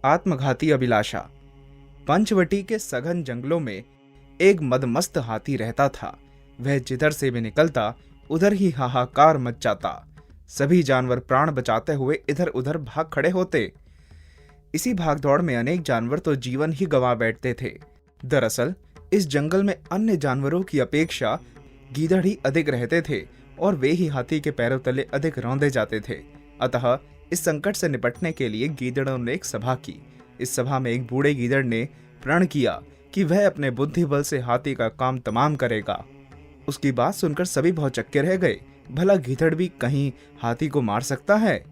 आत्मघाती अभिलाषा। पंचवटी के सघन जंगलों में एक मदमस्त हाथी रहता था। वह जिधर से भी निकलता उधर ही हाहाकार मच जाता। सभी जानवर प्राण बचाते हुए इधर उधर भाग खड़े होते। इसी भागदौड़ में अनेक जानवर तो जीवन ही गंवा बैठते थे। दरअसल इस जंगल में अन्य जानवरों की अपेक्षा गीदड़ ही अधिक रहते थे और वे ही हाथी के पैरों तले अधिक रौंदे जाते थे। अतः इस संकट से निपटने के लिए गीदड़ों ने एक सभा की। इस सभा में एक बूढ़े गीदड़ ने प्रण किया कि वह अपने बुद्धि बल से हाथी का काम तमाम करेगा। उसकी बात सुनकर सभी बहुत चक्के रह गए। भला गीदड़ भी कहीं हाथी को मार सकता है?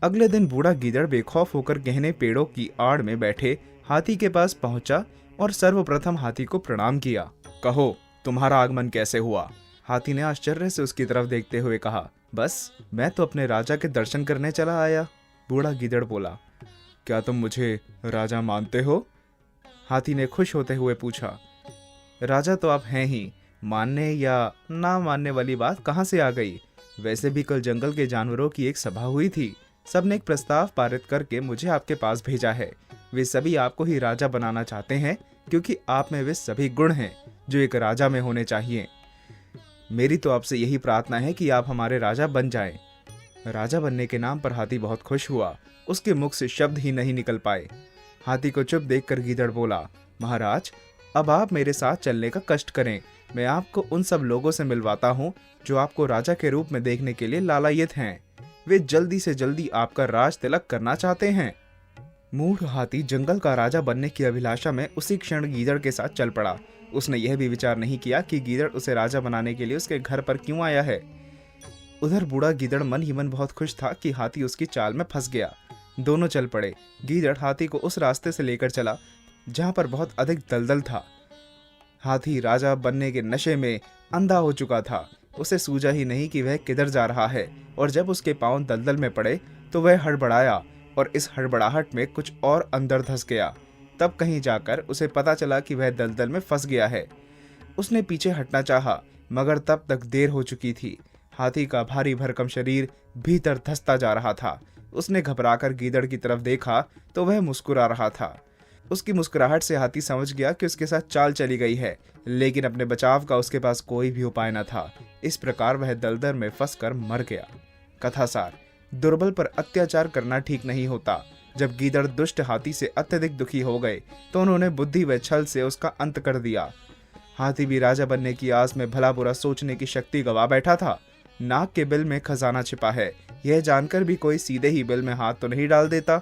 अगले दिन बूढ़ा गीदड़ बेखौफ होकर गहने पेड़ों की आड़ में बैठे हाथी के पास पहुंचा और सर्वप्रथम हाथी को प्रणाम किया। कहो, तुम्हारा आगमन कैसे हुआ? हाथी ने आश्चर्य से उसकी तरफ देखते हुए कहा, बस मैं तो अपने राजा के दर्शन करने चला आया। बूढ़ा गीदड़ बोला, क्या तुम मुझे राजा मानते हो? हाथी ने खुश होते हुए पूछा। राजा तो आप हैं ही, मानने या ना मानने वाली बात कहाँ से आ गई? वैसे भी कल जंगल के जानवरों की एक सभा हुई थी। सबने एक प्रस्ताव पारित करके मुझे आपके पास भेजा है। वे सभी आपको ही राजा बनाना चाहते हैं क्योंकि आप में वे सभी गुण हैं जो एक राजा में होने चाहिए। मेरी तो आपसे यही प्रार्थना है कि आप हमारे राजा बन जाएं। राजा बनने के नाम पर हाथी बहुत खुश हुआ। उसके मुख से शब्द ही नहीं निकल पाए। हाथी को चुप देखकर गीदड़ बोला, महाराज, अब आप मेरे साथ चलने का कष्ट करें। मैं आपको उन सब लोगों से मिलवाता हूँ जो आपको राजा के रूप में देखने के लिए लालायित हैं। वे जल्दी से जल्दी आपका राज तिलक करना चाहते हैं। मूढ़ हाथी जंगल का राजा बनने की अभिलाषा में उसी क्षण गीदड़ के साथ चल पड़ा। उसने यह भी विचार नहीं किया कि गीदड़ उसे राजा बनाने के लिए उसके घर पर क्यों आया है। उधर बूढ़ा गीदड़ मन ही मन बहुत खुश था कि हाथी उसकी चाल में फंस गया। दोनों चल पड़े। गीदड़ हाथी को उस रास्ते से लेकर चला जहां पर बहुत अधिक दलदल था। हाथी राजा बनने के नशे में अंधा हो चुका था। उसे सूझा ही नहीं कि वह किधर जा रहा है, और जब उसके पांव दलदल में पड़े तो वह हड़बड़ाया और इस हड़बड़ाहट में कुछ और अंदर धंस गया। तब कहीं जाकर उसे पता चला कि वह दलदल में फंस गया है। उसने पीछे हटना चाहा, मगर तब तक देर हो चुकी थी। हाथी का भारी भरकम शरीर भीतर धंसता जा रहा था। उसने घबराकर गीदड़ की तरफ देखा तो वह मुस्कुरा रहा था। उसकी मुस्कुराहट से हाथी समझ गया कि उसके साथ चाल चली गई है, लेकिन अपने बचाव का उसके पास कोई भी उपाय न था। इस प्रकार वह दलदल में फंसकर मर गया। कथासार: दुर्बल पर अत्याचार करना ठीक नहीं होता। जब गीदड़ दुष्ट हाथी से अत्यधिक दुखी हो गए तो उन्होंने बुद्धि व छल से उसका अंत कर दिया। हाथी भी राजा बनने की आस में भला बुरा सोचने की शक्ति गवा बैठा था। नाक के बिल में खजाना छिपा है, यह जानकर भी कोई सीधे ही बिल में हाथ तो नहीं डाल देता।